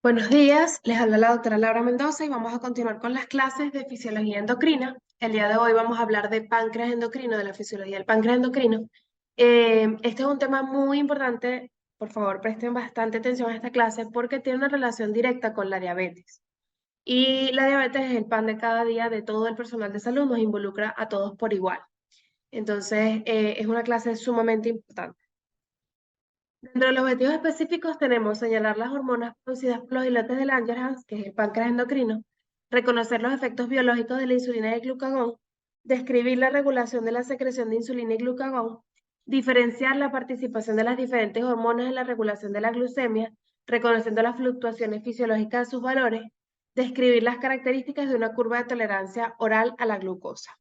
Buenos días, les habla la doctora Laura Mendoza y vamos a continuar con las clases de fisiología endocrina. El día de hoy vamos a hablar de páncreas endocrino, de la fisiología del páncreas endocrino. Este es un tema muy importante, por favor presten bastante atención a esta clase porque tiene una relación directa con la diabetes. Y la diabetes es el pan de cada día de todo el personal de salud, nos involucra a todos por igual. Entonces, es una clase sumamente importante. Dentro de los objetivos específicos tenemos señalar las hormonas producidas por los islotes de Langerhans, que es el páncreas endocrino, reconocer los efectos biológicos de la insulina y el glucagón, describir la regulación de la secreción de insulina y glucagón, diferenciar la participación de las diferentes hormonas en la regulación de la glucemia, reconociendo las fluctuaciones fisiológicas de sus valores, describir las características de una curva de tolerancia oral a la glucosa.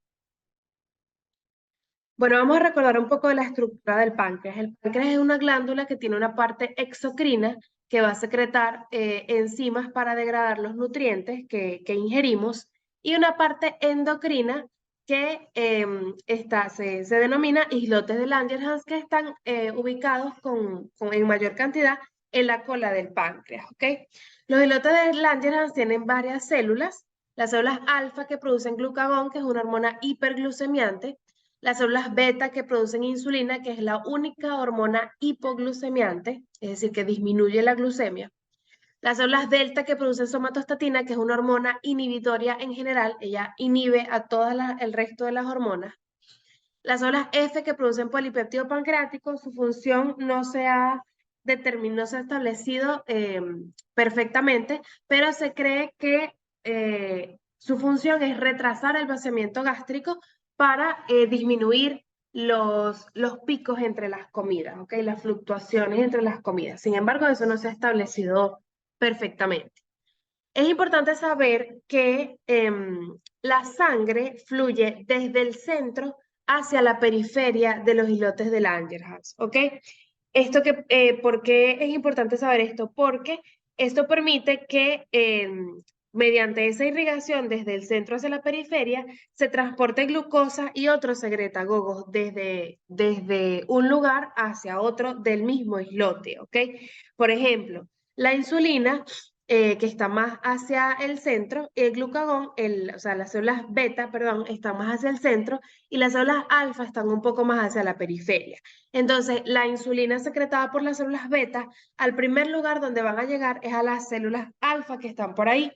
Bueno, vamos a recordar un poco de la estructura del páncreas. El páncreas es una glándula que tiene una parte exocrina que va a secretar enzimas para degradar los nutrientes que ingerimos y una parte endocrina que se denomina islotes de Langerhans que están ubicados en mayor cantidad en la cola del páncreas, ¿ok? Los islotes de Langerhans tienen varias células, las células alfa que producen glucagón, que es una hormona hiperglucemiante, las células beta que producen insulina, que es la única hormona hipoglucemiante, es decir, que disminuye la glucemia. Las células delta que producen somatostatina, que es una hormona inhibitoria en general, ella inhibe a el resto de las hormonas. Las células F que producen polipéptido pancreático, su función no se ha determinado, no se ha establecido perfectamente, pero se cree que su función es retrasar el vaciamiento gástrico para disminuir los picos entre las comidas, ¿ok? Las fluctuaciones entre las comidas. Sin embargo, eso no se ha establecido perfectamente. Es importante saber que la sangre fluye desde el centro hacia la periferia de los islotes de Langerhans, ¿ok? ¿Por qué es importante saber esto? Porque esto permite que mediante esa irrigación desde el centro hacia la periferia se transporte glucosa y otros secretagogos desde un lugar hacia otro del mismo islote, ¿ok? Por ejemplo, la insulina que está más hacia el centro, y el glucagón, o sea, las células beta, perdón, están más hacia el centro y las células alfa están un poco más hacia la periferia. Entonces, la insulina secretada por las células beta, al primer lugar donde van a llegar es a las células alfa que están por ahí,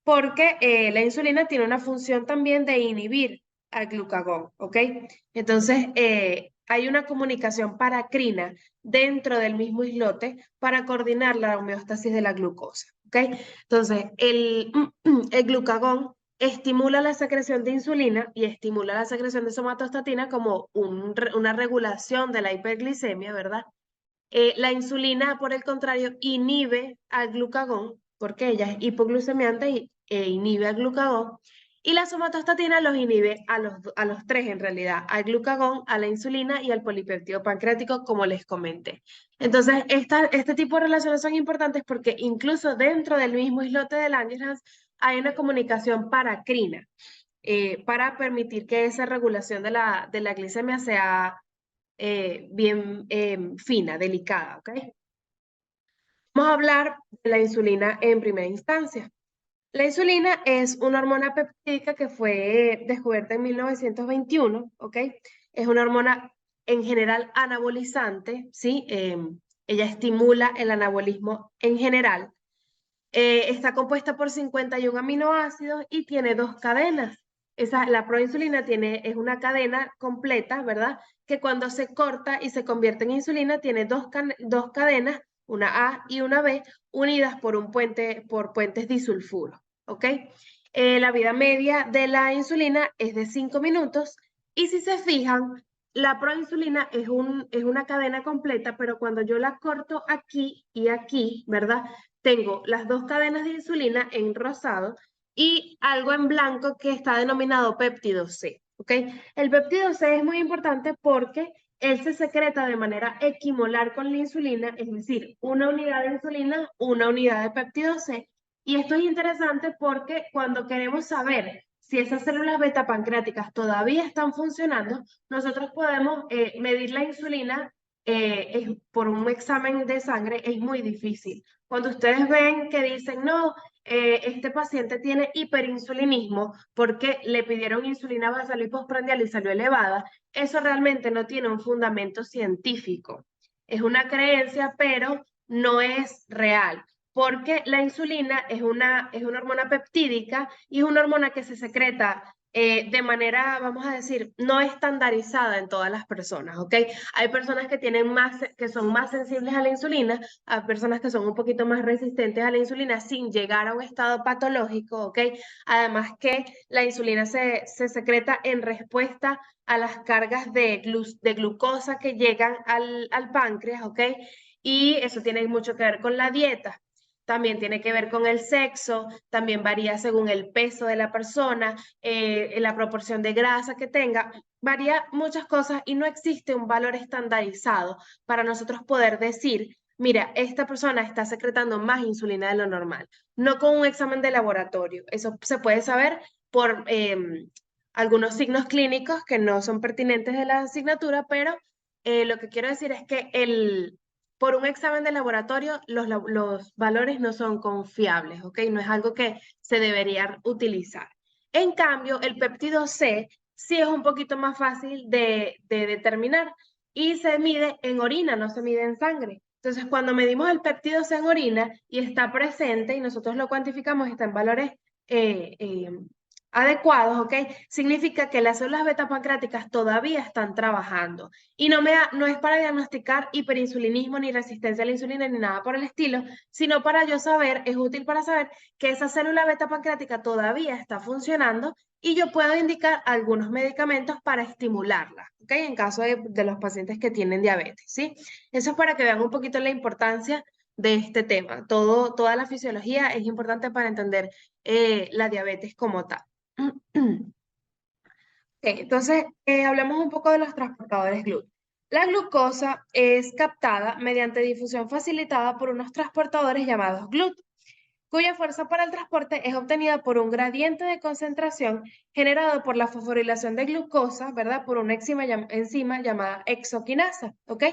porque la insulina tiene una función también de inhibir al glucagón, ¿ok? Entonces, hay una comunicación paracrina dentro del mismo islote para coordinar la homeostasis de la glucosa, ¿ok? Entonces, el glucagón estimula la secreción de insulina y estimula la secreción de somatostatina como una regulación de la hiperglicemia, ¿verdad? La insulina, por el contrario, inhibe al glucagón, porque ella es hipoglucemiante e inhibe al glucagón, y la somatostatina los inhibe a los tres en realidad, al glucagón, a la insulina y al polipéptido pancreático, como les comenté. Entonces, este tipo de relaciones son importantes porque incluso dentro del mismo islote de Langerhans hay una comunicación paracrina para permitir que esa regulación de la glicemia sea bien fina, delicada, ¿ok? Vamos a hablar de la insulina en primera instancia. La insulina es una hormona peptídica que fue descubierta en 1921, ¿ok? Es una hormona en general anabolizante, ¿sí? Ella estimula el anabolismo en general. Está compuesta por 51 aminoácidos y tiene dos cadenas. La proinsulina es una cadena completa, ¿verdad? Que cuando se corta y se convierte en insulina tiene dos cadenas, una A y una B, unidas por puentes disulfuro, ¿ok? La vida media de la insulina es de 5 minutos y si se fijan, la proinsulina es una cadena completa, pero cuando yo la corto aquí y aquí, ¿verdad? Tengo las dos cadenas de insulina en rosado y algo en blanco que está denominado péptido C, ¿ok? El péptido C es muy importante porque él se secreta de manera equimolar con la insulina, es decir, una unidad de insulina, una unidad de péptido C. Y esto es interesante porque cuando queremos saber si esas células beta pancreáticas todavía están funcionando, nosotros podemos medir la insulina por un examen de sangre es muy difícil. Cuando ustedes ven que dicen, no, este paciente tiene hiperinsulinismo porque le pidieron insulina basal y postprandial y salió elevada, eso realmente no tiene un fundamento científico. Es una creencia, pero no es real, porque la insulina es una hormona peptídica y es una hormona que se secreta de manera, vamos a decir, no estandarizada en todas las personas, ¿ok? Hay personas que que son más sensibles a la insulina, hay personas que son un poquito más resistentes a la insulina sin llegar a un estado patológico, ¿ok? Además que la insulina se secreta en respuesta a las cargas de glucosa que llegan al páncreas, ¿ok? Y eso tiene mucho que ver con la dieta. También tiene que ver con el sexo, también varía según el peso de la persona, la proporción de grasa que tenga, varía muchas cosas y no existe un valor estandarizado para nosotros poder decir, mira, esta persona está secretando más insulina de lo normal, no con un examen de laboratorio. Eso se puede saber por algunos signos clínicos que no son pertinentes de la asignatura, pero lo que quiero decir es que por un examen de laboratorio los valores no son confiables, ¿ok? No es algo que se debería utilizar. En cambio, el péptido C sí es un poquito más fácil de determinar y se mide en orina, no se mide en sangre. Entonces, cuando medimos el péptido C en orina y está presente y nosotros lo cuantificamos, está en valores adecuados, ¿ok? Significa que las células beta pancreáticas todavía están trabajando. Y no es para diagnosticar hiperinsulinismo ni resistencia a la insulina ni nada por el estilo, sino para yo saber, es útil para saber que esa célula beta pancreática todavía está funcionando y yo puedo indicar algunos medicamentos para estimularla, ¿ok? En caso de los pacientes que tienen diabetes, ¿sí? Eso es para que vean un poquito la importancia de este tema. Toda la fisiología es importante para entender la diabetes como tal. Entonces, hablemos un poco de los transportadores GLUT. La glucosa es captada mediante difusión facilitada por unos transportadores llamados GLUT, cuya fuerza para el transporte es obtenida por un gradiente de concentración generado por la fosforilación de glucosa, ¿verdad? Por una enzima llamada exoquinasa, ¿ok?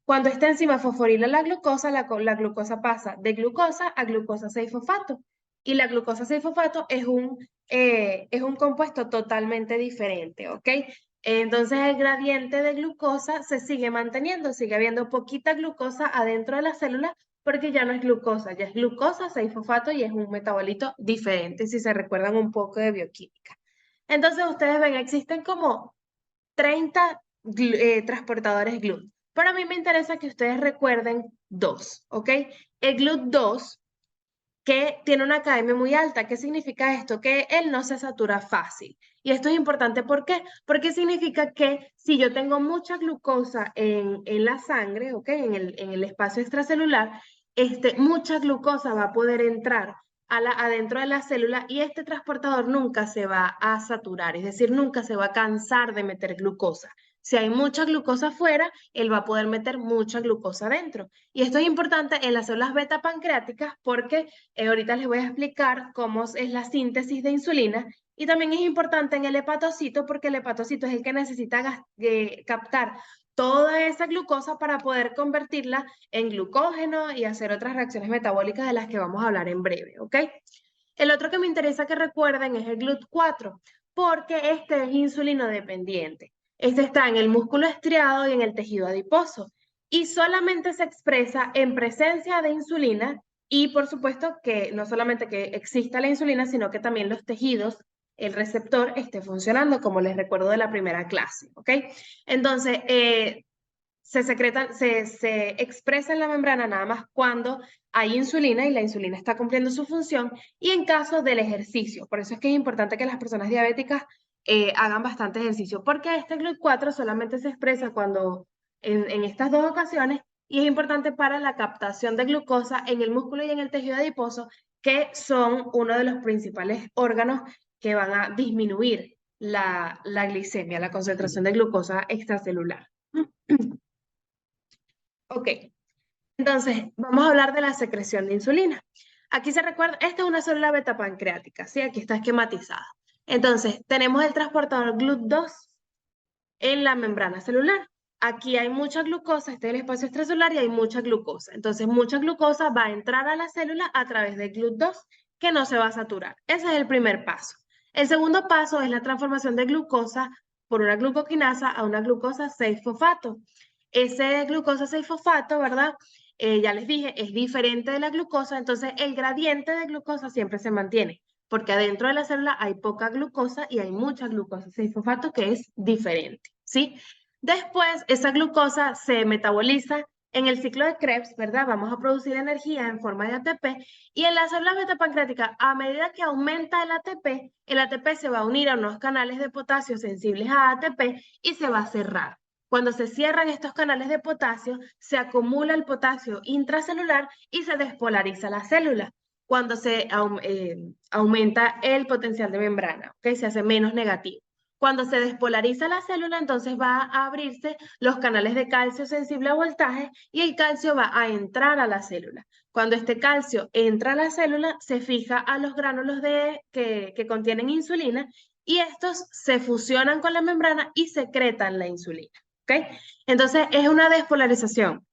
Cuando esta enzima fosforila la glucosa pasa de glucosa a glucosa 6-fosfato. Y la glucosa 6-fosfato es un compuesto totalmente diferente, ¿ok? Entonces el gradiente de glucosa se sigue manteniendo, sigue habiendo poquita glucosa adentro de la célula porque ya no es glucosa, ya es glucosa 6-fosfato y es un metabolito diferente, si se recuerdan un poco de bioquímica. Entonces ustedes ven, existen como 30 transportadores GLUT, pero a mí me interesa que ustedes recuerden dos, ¿ok? El GLUT2 que tiene una academia muy alta. ¿Qué significa esto? Que él no se satura fácil. Y esto es importante, ¿por qué? Porque significa que si yo tengo mucha glucosa en la sangre, ¿ok? En el espacio extracelular, mucha glucosa va a poder entrar adentro de la célula y este transportador nunca se va a saturar, es decir, nunca se va a cansar de meter glucosa. Si hay mucha glucosa afuera, él va a poder meter mucha glucosa adentro. Y esto es importante en las células beta pancreáticas porque ahorita les voy a explicar cómo es la síntesis de insulina y también es importante en el hepatocito porque el hepatocito es el que necesita captar toda esa glucosa para poder convertirla en glucógeno y hacer otras reacciones metabólicas de las que vamos a hablar en breve, ¿ok? El otro que me interesa que recuerden es el GLUT4 porque este es insulino dependiente. Este está en el músculo estriado y en el tejido adiposo y solamente se expresa en presencia de insulina y por supuesto que no solamente que exista la insulina, sino que también los tejidos, el receptor esté funcionando, como les recuerdo de la primera clase, ¿ok? Entonces, se expresa en la membrana nada más cuando hay insulina y la insulina está cumpliendo su función y en caso del ejercicio. Por eso es que es importante que las personas diabéticas hagan bastante ejercicio, porque este GLUT4 solamente se expresa cuando en estas dos ocasiones y es importante para la captación de glucosa en el músculo y en el tejido adiposo, que son uno de los principales órganos que van a disminuir la glicemia, la concentración de glucosa extracelular. Ok, entonces vamos a hablar de la secreción de insulina. Aquí se recuerda, esta es una célula beta pancreática, ¿sí? Aquí está esquematizada. Entonces, tenemos el transportador GLUT2 en la membrana celular. aquí hay mucha glucosa, este es el espacio extracelular y hay mucha glucosa. Entonces, mucha glucosa va a entrar a la célula a través del GLUT2, que no se va a saturar. Ese es el primer paso. El segundo paso es la transformación de glucosa por una glucoquinasa a una glucosa 6-fosfato. Ese glucosa 6-fosfato, ¿verdad? Ya les dije, es diferente de la glucosa, entonces el gradiente de glucosa siempre se mantiene, porque adentro de la célula hay poca glucosa y hay mucha glucosa 6-fosfato que es diferente, ¿sí? Después, esa glucosa se metaboliza en el ciclo de Krebs, ¿verdad? Vamos a producir energía en forma de ATP y en las células beta-pancreáticas, a medida que aumenta el ATP se va a unir a unos canales de potasio sensibles a ATP y se va a cerrar. Cuando se cierran estos canales de potasio, se acumula el potasio intracelular y se despolariza la célula. Cuando se aumenta el potencial de membrana, ¿ok? Se hace menos negativo. Cuando se despolariza la célula, entonces va a abrirse los canales de calcio sensible a voltaje y el calcio va a entrar a la célula. Cuando este calcio entra a la célula, se fija a los gránulos que contienen insulina y estos se fusionan con la membrana y secretan la insulina. ¿Ok? Entonces es una despolarización,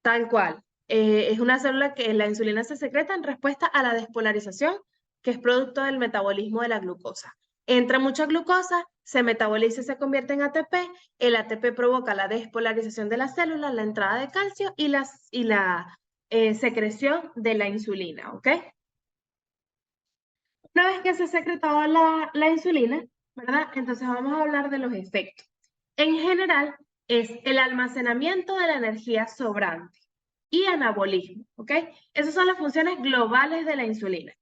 tal cual. Es una célula que la insulina se secreta en respuesta a la despolarización, que es producto del metabolismo de la glucosa. Entra mucha glucosa, se metaboliza y se convierte en ATP. El ATP provoca la despolarización de la célula, la entrada de calcio y la secreción de la insulina, ¿ok? Una vez que se ha secretado la insulina, ¿verdad? Entonces vamos a hablar de los efectos. En general, es el almacenamiento de la energía sobrante y anabolismo, ¿ok? Esas son las funciones globales de la insulina.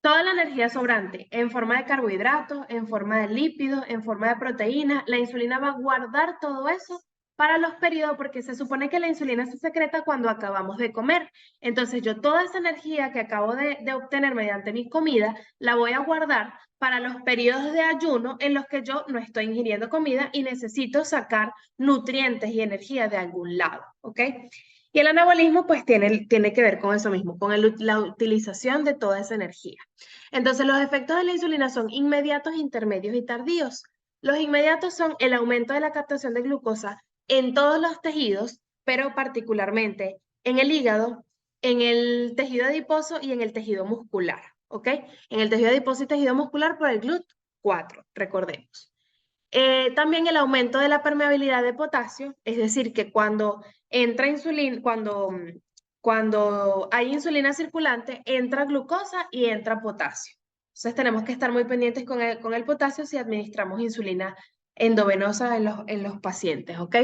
Toda la energía sobrante en forma de carbohidratos, en forma de lípidos, en forma de proteínas, la insulina va a guardar todo eso para los periodos, porque se supone que la insulina se secreta cuando acabamos de comer. Entonces yo toda esa energía que acabo de obtener mediante mi comida, la voy a guardar para los periodos de ayuno en los que yo no estoy ingiriendo comida y necesito sacar nutrientes y energía de algún lado, ¿ok? Y el anabolismo pues tiene que ver con eso mismo, con la utilización de toda esa energía. Entonces los efectos de la insulina son inmediatos, intermedios y tardíos. Los inmediatos son el aumento de la captación de glucosa en todos los tejidos, pero particularmente en el hígado, en el tejido adiposo y en el tejido muscular, ¿ok? En el tejido adiposo y tejido muscular por el GLUT4, recordemos. También el aumento de la permeabilidad de potasio, es decir, que cuando entra insulina, cuando hay insulina circulante, entra glucosa y entra potasio. Entonces tenemos que estar muy pendientes con el potasio si administramos insulina endovenosa en los pacientes, ¿ok?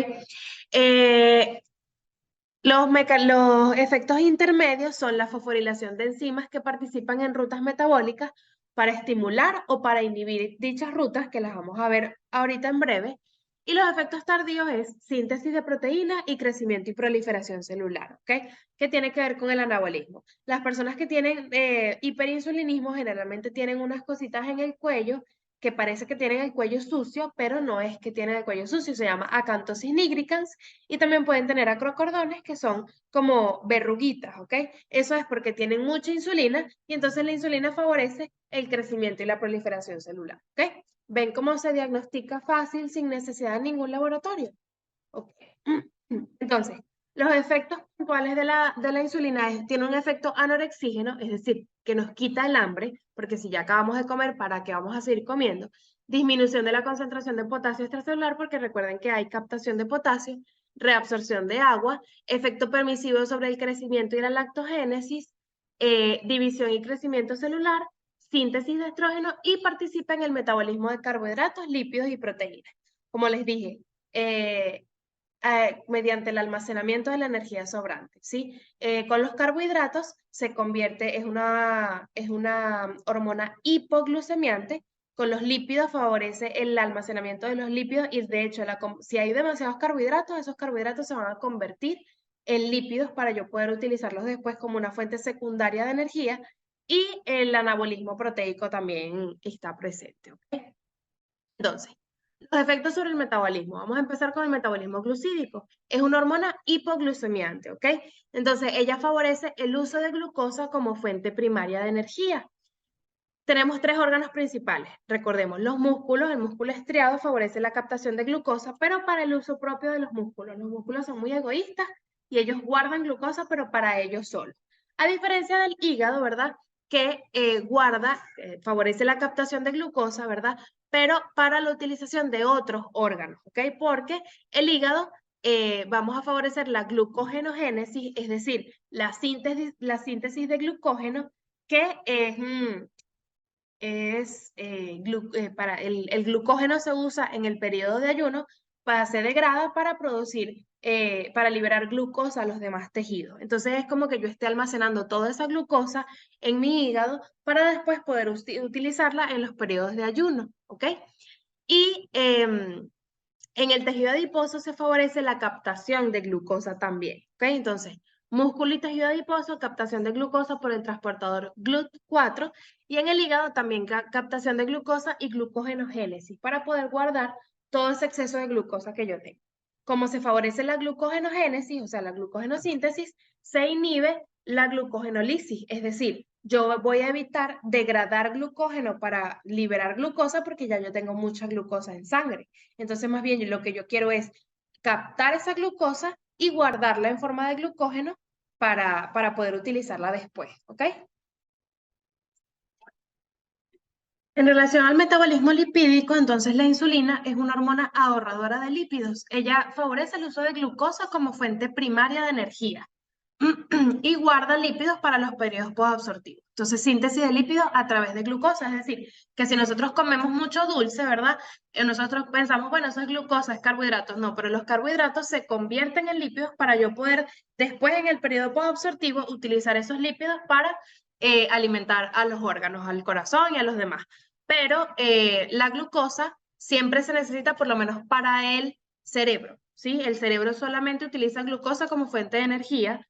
Los efectos intermedios son la fosforilación de enzimas que participan en rutas metabólicas para estimular o para inhibir dichas rutas, que las vamos a ver ahorita en breve. Y los efectos tardíos es síntesis de proteínas y crecimiento y proliferación celular, ¿ok? Que tiene que ver con el anabolismo. Las personas que tienen hiperinsulinismo generalmente tienen unas cositas en el cuello que parece que tienen el cuello sucio, pero no es que tienen el cuello sucio, se llama acantosis nigricans y también pueden tener acrocordones que son como verruguitas, ¿ok? Eso es porque tienen mucha insulina y entonces la insulina favorece el crecimiento y la proliferación celular, ¿ok? ¿Ven cómo se diagnostica fácil sin necesidad de ningún laboratorio? Ok. Entonces, los efectos puntuales de la insulina tiene un efecto anorexígeno, es decir, que nos quita el hambre, porque si ya acabamos de comer, ¿para qué vamos a seguir comiendo? Disminución de la concentración de potasio extracelular, porque recuerden que hay captación de potasio, reabsorción de agua, efecto permisivo sobre el crecimiento y la lactogénesis, división y crecimiento celular, síntesis de estrógeno y participa en el metabolismo de carbohidratos, lípidos y proteínas. Como les dije, mediante el almacenamiento de la energía sobrante, ¿sí? Con los carbohidratos se convierte, es una hormona hipoglucemiante. Con los lípidos favorece el almacenamiento de los lípidos y de hecho si hay demasiados carbohidratos, esos carbohidratos se van a convertir en lípidos para yo poder utilizarlos después como una fuente secundaria de energía y el anabolismo proteico también está presente, ¿ok? Entonces, los efectos sobre el metabolismo. Vamos a empezar con el metabolismo glucídico. Es una hormona hipoglucemiante, ¿ok? Entonces, ella favorece el uso de glucosa como fuente primaria de energía. Tenemos tres órganos principales. Recordemos, los músculos. El músculo estriado favorece la captación de glucosa, pero para el uso propio de los músculos. Los músculos son muy egoístas y ellos guardan glucosa, pero para ellos solo. A diferencia del hígado, ¿verdad? Que favorece la captación de glucosa, ¿verdad? Pero para la utilización de otros órganos, ¿ok? Porque el hígado vamos a favorecer la glucogenogénesis, es decir, la síntesis de glucógeno, que para el glucógeno se usa en el periodo de ayuno, se degrada para para liberar glucosa a los demás tejidos. Entonces es como que yo esté almacenando toda esa glucosa en mi hígado para después poder utilizarla en los periodos de ayuno, ¿ok? Y en el tejido adiposo se favorece la captación de glucosa también, ¿ok? Entonces, músculo y tejido adiposo, captación de glucosa por el transportador GLUT4, y en el hígado también captación de glucosa y glucogenogénesis para poder guardar todo ese exceso de glucosa que yo tengo. Como se favorece la glucogenogénesis, o sea, la glucogenosíntesis, se inhibe la glucogenólisis, es decir, yo voy a evitar degradar glucógeno para liberar glucosa porque ya yo tengo mucha glucosa en sangre. Entonces, más bien, lo que yo quiero es captar esa glucosa y guardarla en forma de glucógeno para poder utilizarla después, ¿ok? En relación al metabolismo lipídico, entonces la insulina es una hormona ahorradora de lípidos. Ella favorece el uso de glucosa como fuente primaria de energía y guarda lípidos para los periodos posabsortivos. Entonces, síntesis de lípidos a través de glucosa, es decir, que si nosotros comemos mucho dulce, ¿verdad? Nosotros pensamos, bueno, eso es glucosa, es carbohidratos. No, pero los carbohidratos se convierten en lípidos para yo poder después en el periodo posabsortivo utilizar esos lípidos para alimentar a los órganos, al corazón y a los demás. Pero la glucosa siempre se necesita por lo menos para el cerebro, ¿sí? El cerebro solamente utiliza glucosa como fuente de energía,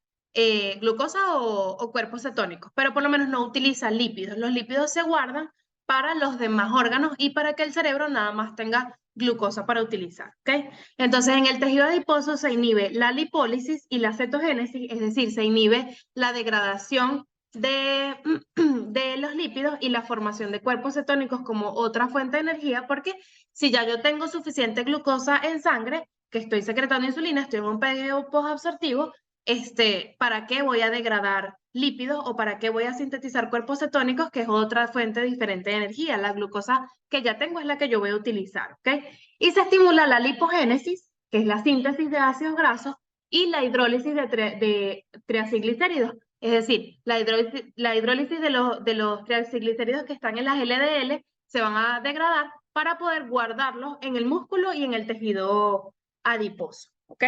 glucosa o cuerpos cetónicos, pero por lo menos no utiliza lípidos. Los lípidos se guardan para los demás órganos y para que el cerebro nada más tenga glucosa para utilizar, ¿ok? Entonces, en el tejido adiposo se inhibe la lipólisis y la cetogénesis, es decir, se inhibe la degradación de los lípidos y la formación de cuerpos cetónicos como otra fuente de energía, porque si ya yo tengo suficiente glucosa en sangre, que estoy secretando insulina, estoy en un periodo posabsortivo, ¿para qué voy a degradar lípidos o para qué voy a sintetizar cuerpos cetónicos, que es otra fuente diferente de energía? La glucosa que ya tengo es la que yo voy a utilizar, ¿ok? Y se estimula la lipogénesis, que es la síntesis de ácidos grasos, y la hidrólisis de triacilglicéridos. Es decir, la hidrólisis de los triacilglicéridos que están en las LDL se van a degradar para poder guardarlos en el músculo y en el tejido adiposo, ¿ok?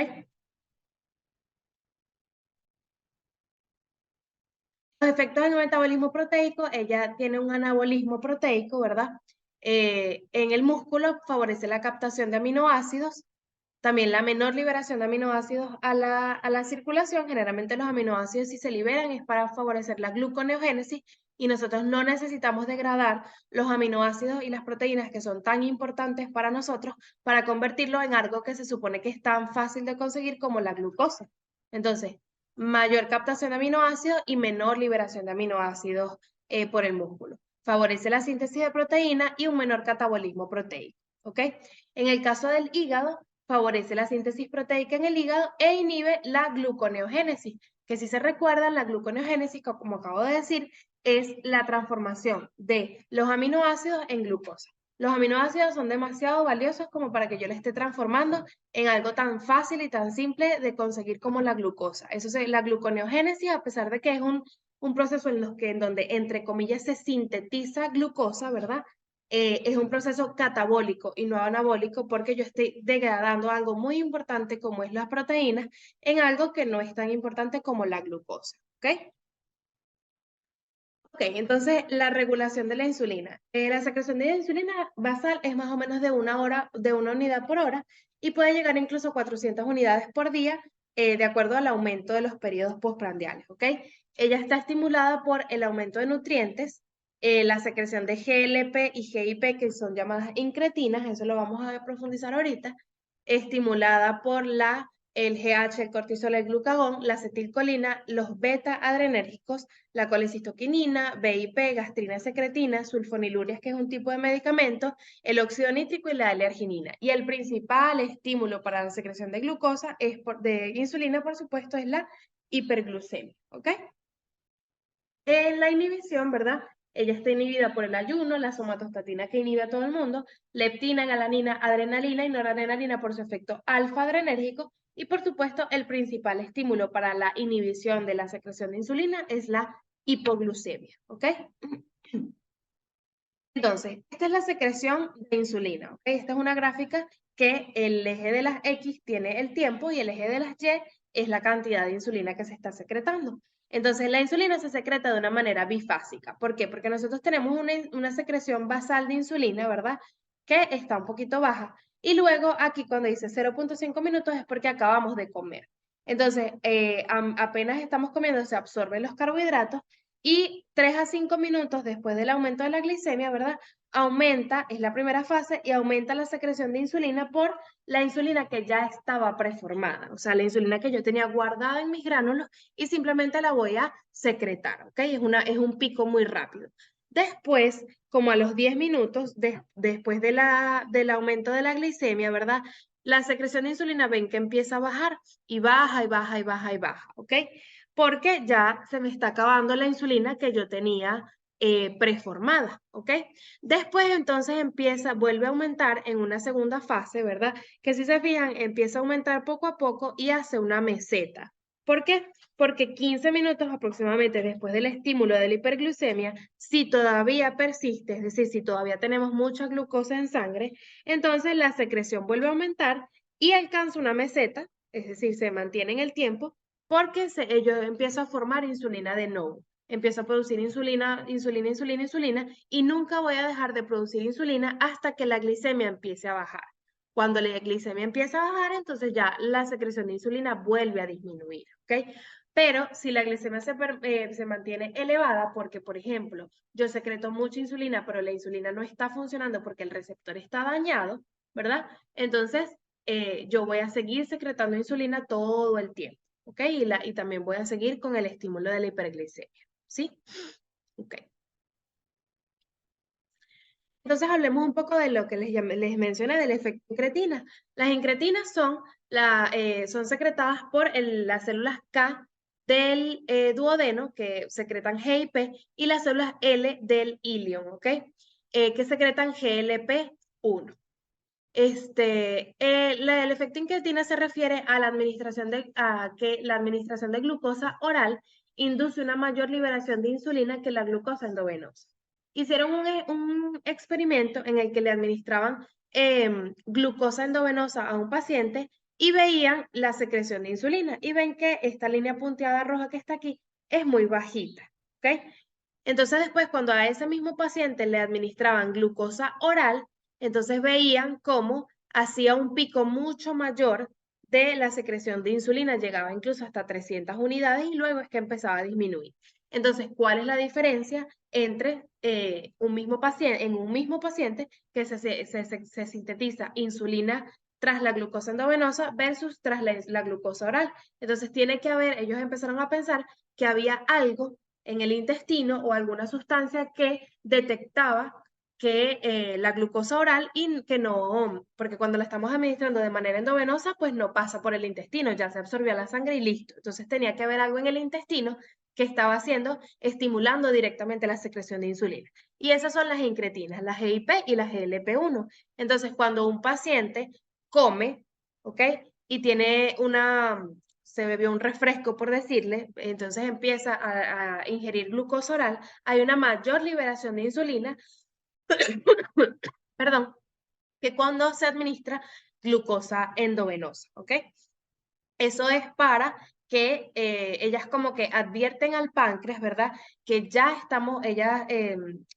Los efectos en el metabolismo proteico, ella tiene un anabolismo proteico, ¿verdad? En el músculo favorece la captación de aminoácidos, también la menor liberación de aminoácidos a la circulación. Generalmente los aminoácidos, si se liberan, es para favorecer la gluconeogénesis y nosotros no necesitamos degradar los aminoácidos y las proteínas que son tan importantes para nosotros para convertirlo en algo que se supone que es tan fácil de conseguir como la glucosa. Entonces, mayor captación de aminoácidos y menor liberación de aminoácidos por el músculo. Favorece la síntesis de proteína y un menor catabolismo proteico, ¿ok? En el caso del hígado, favorece la síntesis proteica en el hígado e inhibe la gluconeogénesis, que si se recuerdan, la gluconeogénesis, como acabo de decir, es la transformación de los aminoácidos en glucosa. Los aminoácidos son demasiado valiosos como para que yo le esté transformando en algo tan fácil y tan simple de conseguir como la glucosa. Eso es la gluconeogénesis, a pesar de que es un proceso en donde, entre comillas, se sintetiza glucosa, ¿verdad? Es un proceso catabólico y no anabólico porque yo estoy degradando algo muy importante como es las proteínas en algo que no es tan importante como la glucosa, ¿ok? Ok, entonces la regulación de la insulina. La secreción de insulina basal es más o menos de una unidad por hora y puede llegar incluso a 400 unidades por día de acuerdo al aumento de los periodos postprandiales, ¿ok? Ella está estimulada por el aumento de nutrientes, la secreción de GLP y GIP, que son llamadas incretinas, eso lo vamos a profundizar ahorita, estimulada por la el GH, el cortisol, el glucagón, la acetilcolina, los beta-adrenérgicos, la colecistoquinina, BIP, gastrina secretina, sulfonilurias, que es un tipo de medicamento, el óxido nítrico y la L-arginina. Y el principal estímulo para la secreción de glucosa, de insulina, por supuesto, es la hiperglucemia, ¿ok? En la inhibición, ¿verdad? Ella está inhibida por el ayuno, la somatostatina que inhibe a todo el mundo, leptina, galanina, adrenalina y noradrenalina por su efecto alfa-adrenérgico. Y por supuesto, el principal estímulo para la inhibición de la secreción de insulina es la hipoglucemia, ¿ok? Entonces, esta es la secreción de insulina, ¿ok? Esta es una gráfica que el eje de las X tiene el tiempo y el eje de las Y es la cantidad de insulina que se está secretando. Entonces, la insulina se secreta de una manera bifásica. ¿Por qué? Porque nosotros tenemos una secreción basal de insulina, ¿verdad? Que está un poquito baja. Y luego aquí cuando dice 0.5 minutos es porque acabamos de comer. Entonces, apenas estamos comiendo, se absorben los carbohidratos y 3 a 5 minutos después del aumento de la glicemia, ¿verdad? Aumenta, es la primera fase, y aumenta la secreción de insulina por la insulina que ya estaba preformada, o sea, la insulina que yo tenía guardada en mis gránulos y simplemente la voy a secretar, ¿ok? Es un pico muy rápido. Después, como a los 10 minutos, después del aumento de la glicemia, ¿verdad? La secreción de insulina ven que empieza a bajar y baja y baja y baja y baja, ¿ok? Porque ya se me está acabando la insulina que yo tenía preformada, ¿ok? Después entonces vuelve a aumentar en una segunda fase, ¿verdad? Que si se fijan, empieza a aumentar poco a poco y hace una meseta. ¿Por qué? Porque 15 minutos aproximadamente después del estímulo de la hiperglucemia, si todavía persiste, es decir, si todavía tenemos mucha glucosa en sangre, entonces la secreción vuelve a aumentar y alcanza una meseta, es decir, se mantiene en el tiempo, porque yo empiezo a formar insulina de nuevo. Empiezo a producir insulina, insulina, insulina, insulina, y nunca voy a dejar de producir insulina hasta que la glicemia empiece a bajar. Cuando la glicemia empieza a bajar, entonces ya la secreción de insulina vuelve a disminuir, ¿ok? Pero si la glicemia se mantiene elevada, porque, por ejemplo, yo secreto mucha insulina, pero la insulina no está funcionando porque el receptor está dañado, ¿verdad? Entonces, yo voy a seguir secretando insulina todo el tiempo. ¿Ok? Y también voy a seguir con el estímulo de la hiperglicemia, ¿sí? Ok. Entonces hablemos un poco de lo que les mencioné del efecto incretina. Las incretinas son secretadas por las células K del duodeno, que secretan GIP, y las células L del ilion, ¿ok? Que secretan GLP-1. El efecto incretina se refiere a que la administración de glucosa oral induce una mayor liberación de insulina que la glucosa endovenosa. Hicieron un experimento en el que le administraban glucosa endovenosa a un paciente y veían la secreción de insulina y ven que esta línea punteada roja que está aquí es muy bajita, ¿ok? Entonces después cuando a ese mismo paciente le administraban glucosa oral, entonces veían cómo hacía un pico mucho mayor de la secreción de insulina, llegaba incluso hasta 300 unidades y luego es que empezaba a disminuir. Entonces, ¿cuál es la diferencia entre en un mismo paciente que se sintetiza insulina tras la glucosa endovenosa versus tras la glucosa oral? Entonces, ellos empezaron a pensar que había algo en el intestino o alguna sustancia que detectaba que la glucosa oral y que no, porque cuando la estamos administrando de manera endovenosa, pues no pasa por el intestino, ya se absorbió a la sangre y listo. Entonces tenía que haber algo en el intestino que estaba estimulando directamente la secreción de insulina. Y esas son las incretinas, las GIP y las GLP-1. Entonces, cuando un paciente come, ¿ok? Y se bebió un refresco, por decirle, entonces empieza a ingerir glucosa oral, hay una mayor liberación de insulina, perdón, que cuando se administra glucosa endovenosa, ¿ok? Eso es para que ellas como que advierten al páncreas, ¿verdad? Que ya ellas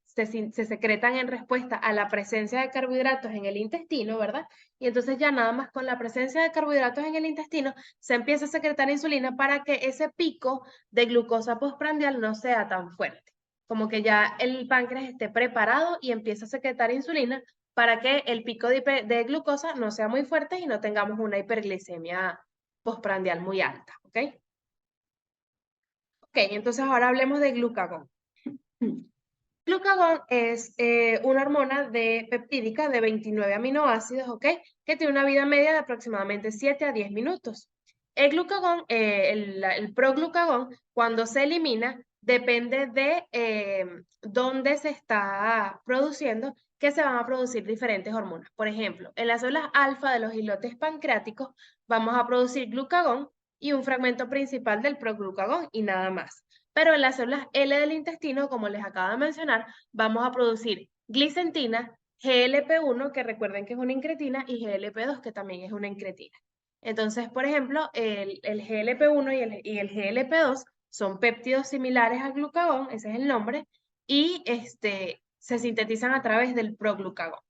se secretan en respuesta a la presencia de carbohidratos en el intestino, ¿verdad? Y entonces ya nada más con la presencia de carbohidratos en el intestino se empieza a secretar insulina para que ese pico de glucosa postprandial no sea tan fuerte. Como que ya el páncreas esté preparado y empieza a secretar insulina para que el pico de glucosa no sea muy fuerte y no tengamos una hiperglicemia postprandial muy alta, ¿ok? Ok, entonces ahora hablemos de glucagón. Glucagón es una hormona peptídica de 29 aminoácidos, ¿ok? Que tiene una vida media de aproximadamente 7 a 10 minutos. El glucagón, el proglucagón, cuando se elimina, depende de dónde se está produciendo, que se van a producir diferentes hormonas. Por ejemplo, en las células alfa de los islotes pancreáticos vamos a producir glucagón y un fragmento principal del proglucagón y nada más. Pero en las células L del intestino, como les acabo de mencionar, vamos a producir glicentina, GLP-1, que recuerden que es una incretina, y GLP-2, que también es una incretina. Entonces, por ejemplo, el GLP-1 y el GLP-2 son péptidos similares al glucagón, ese es el nombre, y se sintetizan a través del proglucagón.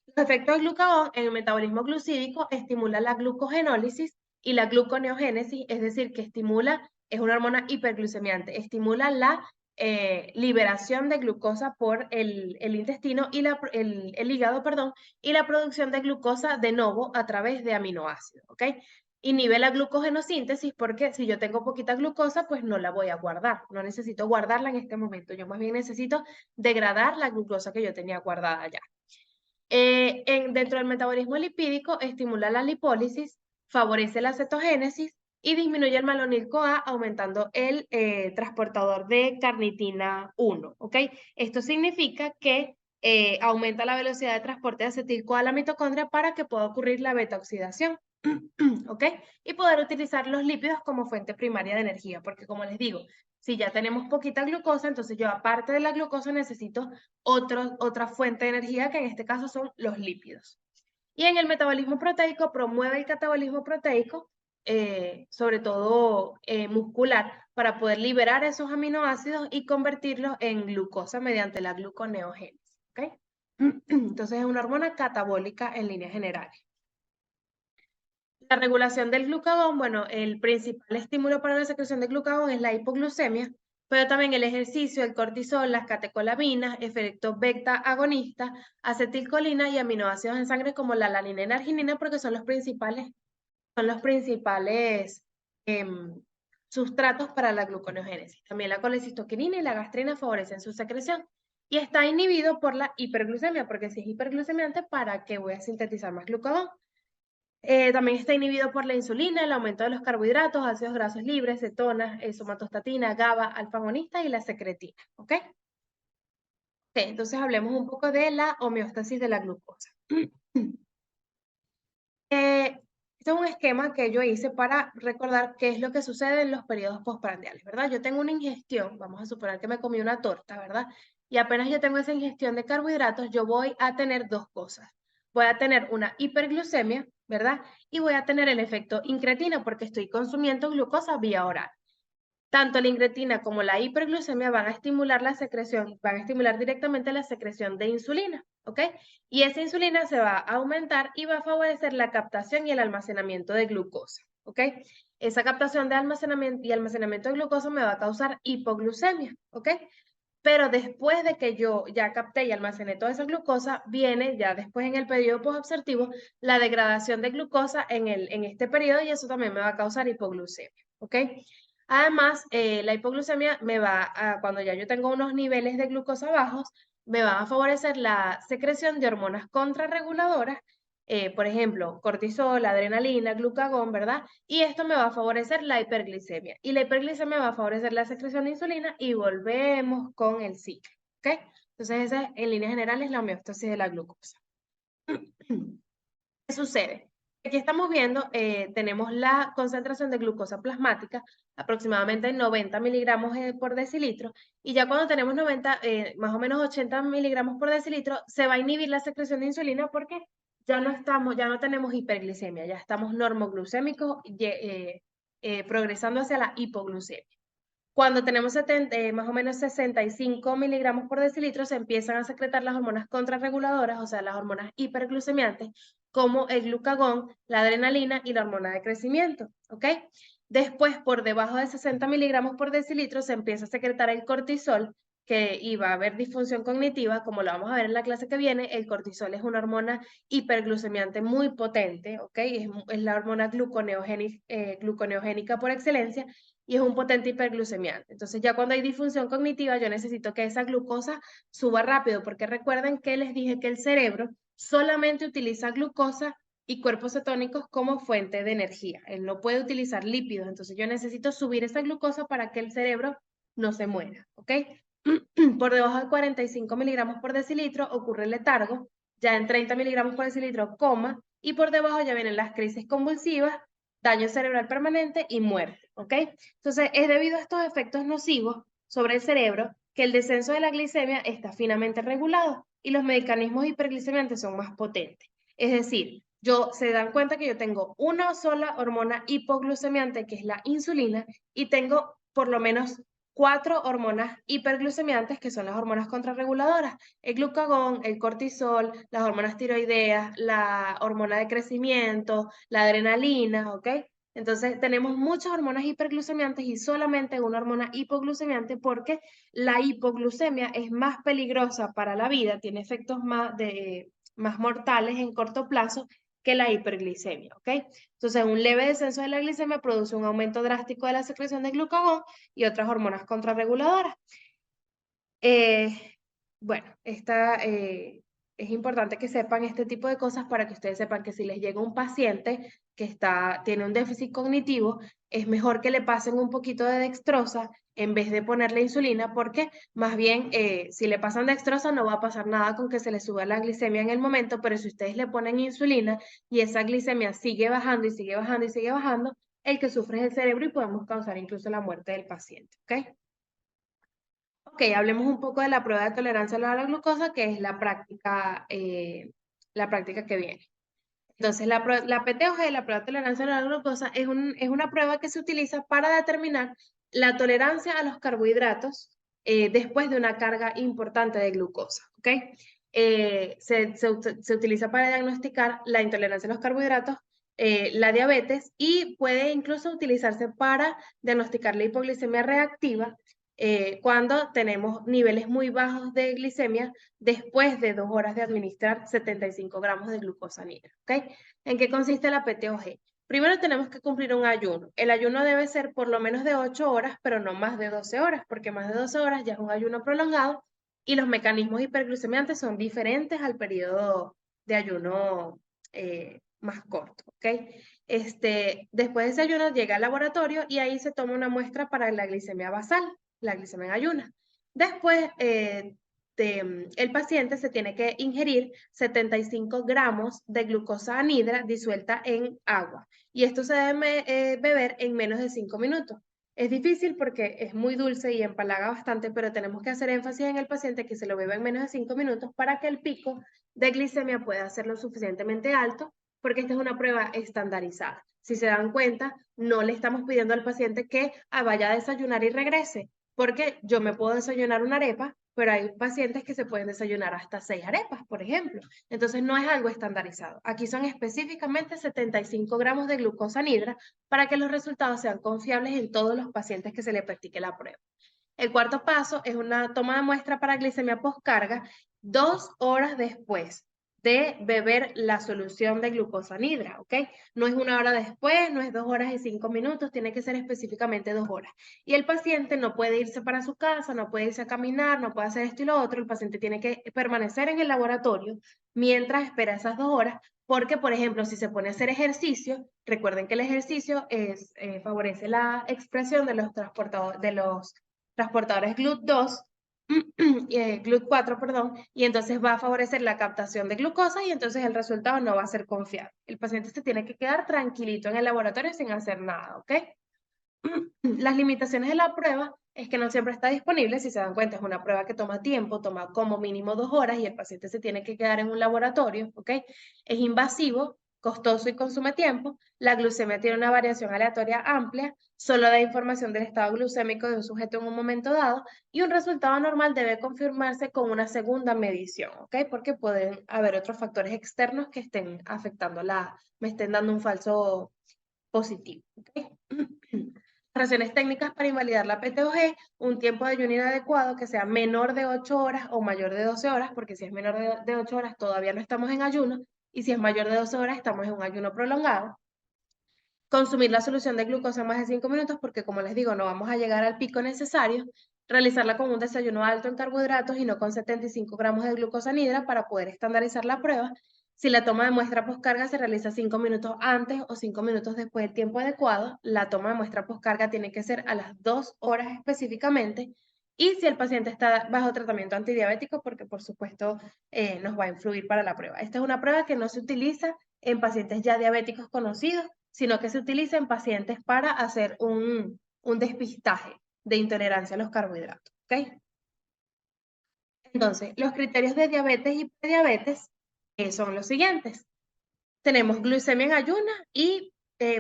Los efectos del glucagón en el metabolismo glucídico estimulan la glucogenólisis y la gluconeogénesis, es decir, que es una hormona hiperglucemiante, estimula la liberación de glucosa por el intestino y el hígado, perdón, y la producción de glucosa de nuevo a través de aminoácidos, ¿ok? Inhibe la glucogenosíntesis porque si yo tengo poquita glucosa, pues no la voy a guardar, no necesito guardarla en este momento, yo más bien necesito degradar la glucosa que yo tenía guardada ya. Dentro del metabolismo lipídico, estimula la lipólisis, favorece la cetogénesis y disminuye el malonil-CoA, aumentando el transportador de carnitina 1, ¿ok? Esto significa que aumenta la velocidad de transporte de acetil-CoA a la mitocondria para que pueda ocurrir la beta-oxidación, ¿ok? Y poder utilizar los lípidos como fuente primaria de energía, porque como les digo, si ya tenemos poquita glucosa, entonces yo aparte de la glucosa necesito otra fuente de energía, que en este caso son los lípidos. Y en el metabolismo proteico promueve el catabolismo proteico, sobre todo muscular, para poder liberar esos aminoácidos y convertirlos en glucosa mediante la gluconeogénesis. ¿Okay? Entonces es una hormona catabólica en líneas generales. La regulación del glucagón, bueno, el principal estímulo para la secreción de glucagón es la hipoglucemia, pero también el ejercicio, el cortisol, las catecolaminas, efecto beta agonista, acetilcolina y aminoácidos en sangre como la alanina y la arginina, porque son los principales sustratos para la gluconeogénesis. También la colecistoquinina y la gastrina favorecen su secreción. Y está inhibido por la hiperglucemia, porque si es hiperglucemiante, ¿para qué voy a sintetizar más glucagón? También está inhibido por la insulina, el aumento de los carbohidratos, ácidos grasos libres, cetonas, somatostatina, GABA, alfa-agonista y la secretina, ¿ok? Entonces hablemos un poco de la homeostasis de la glucosa. Este es un esquema que yo hice para recordar qué es lo que sucede en los periodos postprandiales, ¿verdad? Yo tengo una ingestión, vamos a suponer que me comí una torta, ¿verdad? Y apenas yo tengo esa ingestión de carbohidratos, yo voy a tener dos cosas. Voy a tener una hiperglucemia, ¿verdad? Y voy a tener el efecto incretina porque estoy consumiendo glucosa vía oral. Tanto la incretina como la hiperglucemia van a estimular la secreción, van a estimular directamente la secreción de insulina, ¿ok? Y esa insulina se va a aumentar y va a favorecer la captación y el almacenamiento de glucosa, ¿ok? Esa captación de almacenamiento y almacenamiento de glucosa me va a causar hipoglucemia, ¿ok? Pero después de que yo ya capté y almacené toda esa glucosa, viene ya después en el periodo posabsortivo la degradación de glucosa en este periodo y eso también me va a causar hipoglucemia, ¿ok? Además, la hipoglucemia cuando ya yo tengo unos niveles de glucosa bajos, me va a favorecer la secreción de hormonas contrarreguladoras, por ejemplo, cortisol, adrenalina, glucagón, ¿verdad? Y esto me va a favorecer la hiperglicemia. Y la hiperglicemia va a favorecer la secreción de insulina y volvemos con el ciclo, ¿ok? Entonces, esa en líneas generales es la homeostasis de la glucosa. ¿Qué sucede? Aquí estamos viendo, tenemos la concentración de glucosa plasmática, aproximadamente en 90 miligramos por decilitro, y ya cuando tenemos 90, más o menos 80 miligramos por decilitro, se va a inhibir la secreción de insulina porque ya no tenemos hiperglicemia, ya estamos normoglucémicos, progresando hacia la hipoglucemia. Cuando tenemos más o menos 65 miligramos por decilitro, se empiezan a secretar las hormonas contrarreguladoras, o sea, las hormonas hiperglucemiantes, como el glucagón, la adrenalina y la hormona de crecimiento, ¿ok? Después, por debajo de 60 miligramos por decilitro, se empieza a secretar el cortisol, y va a haber disfunción cognitiva, como lo vamos a ver en la clase que viene. El cortisol es una hormona hiperglucemiante muy potente, ¿ok? Es la hormona gluconeogénica por excelencia y es un potente hiperglucemiante. Entonces ya cuando hay disfunción cognitiva, yo necesito que esa glucosa suba rápido, porque recuerden que les dije que el cerebro solamente utiliza glucosa y cuerpos cetónicos como fuente de energía. Él no puede utilizar lípidos, entonces yo necesito subir esa glucosa para que el cerebro no se muera, ¿ok? Por debajo de 45 miligramos por decilitro ocurre el letargo, ya en 30 miligramos por decilitro coma, y por debajo ya vienen las crisis convulsivas, daño cerebral permanente y muerte, ¿ok? Entonces es debido a estos efectos nocivos sobre el cerebro que el descenso de la glicemia está finamente regulado y los mecanismos hiperglicemiantes son más potentes. Es decir, se dan cuenta que yo tengo una sola hormona hipoglucemiante, que es la insulina, y tengo por lo menos 4 hormonas hiperglucemiantes, que son las hormonas contrarreguladoras: el glucagón, el cortisol, las hormonas tiroideas, la hormona de crecimiento, la adrenalina, ¿ok? Entonces tenemos muchas hormonas hiperglucemiantes y solamente una hormona hipoglucemiante, porque la hipoglucemia es más peligrosa para la vida, tiene efectos más mortales en corto plazo que la hiperglicemia, ¿ok? Entonces, un leve descenso de la glicemia produce un aumento drástico de la secreción de glucagón y otras hormonas contrarreguladoras. Bueno, es importante que sepan este tipo de cosas para que ustedes sepan que si les llega un paciente que tiene un déficit cognitivo, es mejor que le pasen un poquito de dextrosa en vez de ponerle insulina, porque más bien si le pasan dextrosa no va a pasar nada con que se le suba la glicemia en el momento, pero si ustedes le ponen insulina y esa glicemia sigue bajando y sigue bajando y sigue bajando, el que sufre es el cerebro y podemos causar incluso la muerte del paciente, ¿ok? Ok, hablemos un poco de la prueba de tolerancia a la glucosa, que es la práctica que viene. Entonces, la PTOG, la prueba de tolerancia a la glucosa, es una prueba que se utiliza para determinar la tolerancia a los carbohidratos después de una carga importante de glucosa, ¿ok? Se utiliza para diagnosticar la intolerancia a los carbohidratos, la diabetes, y puede incluso utilizarse para diagnosticar la hipoglicemia reactiva cuando tenemos niveles muy bajos de glicemia después de 2 horas de administrar 75 gramos de glucosa negra, ¿ok? ¿En qué consiste la PTOG? Primero tenemos que cumplir un ayuno. El ayuno debe ser por lo menos de 8 horas, pero no más de 12 horas, porque más de 12 horas ya es un ayuno prolongado y los mecanismos hiperglucemiantes son diferentes al periodo de ayuno más corto, ¿ok? Después de ese ayuno llega al laboratorio y ahí se toma una muestra para la glicemia basal, la glicemia en ayunas. Después, el paciente se tiene que ingerir 75 gramos de glucosa anhidra disuelta en agua. Y esto se debe beber en menos de 5 minutos. Es difícil porque es muy dulce y empalaga bastante, pero tenemos que hacer énfasis en el paciente que se lo beba en menos de 5 minutos para que el pico de glicemia pueda ser lo suficientemente alto, porque esta es una prueba estandarizada. Si se dan cuenta, no le estamos pidiendo al paciente que vaya a desayunar y regrese, porque yo me puedo desayunar una arepa, pero hay pacientes que se pueden desayunar hasta 6 arepas, por ejemplo. Entonces no es algo estandarizado. Aquí son específicamente 75 gramos de glucosa anhidra para que los resultados sean confiables en todos los pacientes que se le practique la prueba. El cuarto paso es una toma de muestra para glicemia postcarga 2 horas después de beber la solución de glucosa anhidra, ¿ok? No es 1 hora después, no es 2 horas y 5 minutos, tiene que ser específicamente 2 horas. Y el paciente no puede irse para su casa, no puede irse a caminar, no puede hacer esto y lo otro. El paciente tiene que permanecer en el laboratorio mientras espera esas 2 horas, porque, por ejemplo, si se pone a hacer ejercicio, recuerden que el ejercicio favorece la expresión de los transportadores GLUT2, GLUT4, perdón, y entonces va a favorecer la captación de glucosa y entonces el resultado no va a ser confiable. El paciente se tiene que quedar tranquilito en el laboratorio sin hacer nada, ¿ok? Las limitaciones de la prueba es que no siempre está disponible. Si se dan cuenta, es una prueba que toma tiempo, toma como mínimo 2 horas y el paciente se tiene que quedar en un laboratorio, ¿ok? Es invasivo, costoso y consume tiempo. La glucemia tiene una variación aleatoria amplia, solo da información del estado glucémico de un sujeto en un momento dado, y un resultado normal debe confirmarse con una segunda medición, ¿ok? Porque pueden haber otros factores externos que estén afectando me estén dando un falso positivo, ¿ok? Razones técnicas para invalidar la PTOG, un tiempo de ayuno inadecuado que sea menor de 8 horas o mayor de 12 horas, porque si es menor de 8 horas todavía no estamos en ayuno, y si es mayor de 12 horas estamos en un ayuno prolongado. Consumir la solución de glucosa en más de 5 minutos, porque como les digo, no vamos a llegar al pico necesario. Realizarla con un desayuno alto en carbohidratos y no con 75 gramos de glucosa anhidra para poder estandarizar la prueba. Si la toma de muestra postcarga se realiza 5 minutos antes o 5 minutos después del tiempo adecuado, la toma de muestra postcarga tiene que ser a las 2 horas específicamente. Y si el paciente está bajo tratamiento antidiabético, porque por supuesto nos va a influir para la prueba. Esta es una prueba que no se utiliza en pacientes ya diabéticos conocidos, sino que se utiliza en pacientes para hacer un despistaje de intolerancia a los carbohidratos. ¿Ok? Entonces, los criterios de diabetes y prediabetes son los siguientes. Tenemos glucemia en ayunas y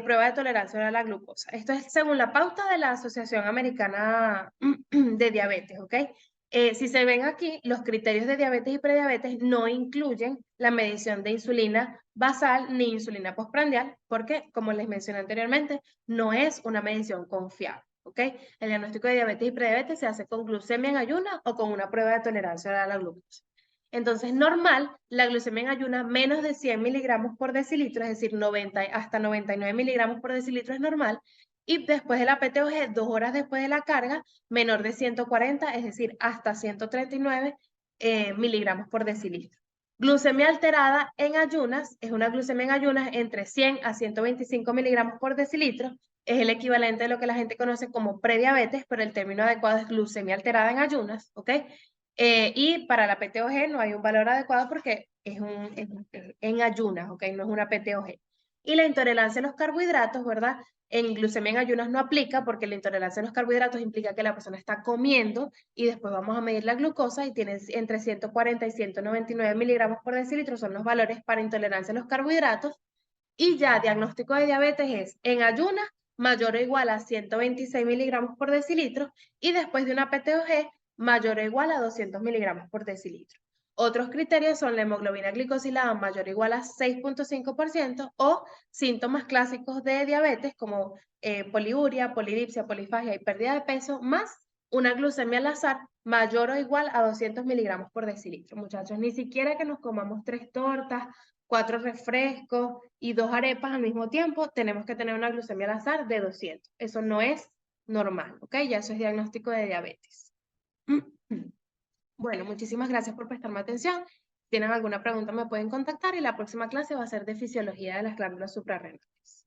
prueba de tolerancia a la glucosa. Esto es según la pauta de la Asociación Americana de Diabetes, ¿ok? Si se ven aquí, los criterios de diabetes y prediabetes no incluyen la medición de insulina basal ni insulina postprandial, porque, como les mencioné anteriormente, no es una medición confiable, ¿ok? El diagnóstico de diabetes y prediabetes se hace con glucemia en ayunas o con una prueba de tolerancia a la glucosa. Entonces, normal, la glucemia en ayunas menos de 100 miligramos por decilitro, es decir, 90 hasta 99 miligramos por decilitro es normal. Y después de la PTOG, 2 horas después de la carga, menor de 140, es decir, hasta 139 miligramos por decilitro. Glucemia alterada en ayunas es una glucemia en ayunas entre 100 a 125 miligramos por decilitro. Es el equivalente de lo que la gente conoce como prediabetes, pero el término adecuado es glucemia alterada en ayunas, ¿ok? Y para la PTOG no hay un valor adecuado porque es en ayunas, ¿ok? No es una PTOG. Y la intolerancia a los carbohidratos, ¿verdad? En glucemia en ayunas no aplica porque la intolerancia a los carbohidratos implica que la persona está comiendo y después vamos a medir la glucosa y tiene entre 140 y 199 miligramos por decilitro, son los valores para intolerancia a los carbohidratos. Y ya diagnóstico de diabetes es en ayunas mayor o igual a 126 miligramos por decilitro y después de una PTOG mayor o igual a 200 miligramos por decilitro. Otros criterios son la hemoglobina glicosilada mayor o igual a 6.5% o síntomas clásicos de diabetes como poliuria, polidipsia, polifagia y pérdida de peso, más una glucemia al azar mayor o igual a 200 miligramos por decilitro. Muchachos, ni siquiera que nos comamos 3 tortas, 4 refrescos y 2 arepas al mismo tiempo, tenemos que tener una glucemia al azar de 200. Eso no es normal, ¿ok? Ya eso es diagnóstico de diabetes. Bueno, muchísimas gracias por prestarme atención. Si tienen alguna pregunta me pueden contactar y la próxima clase va a ser de fisiología de las glándulas suprarrenales.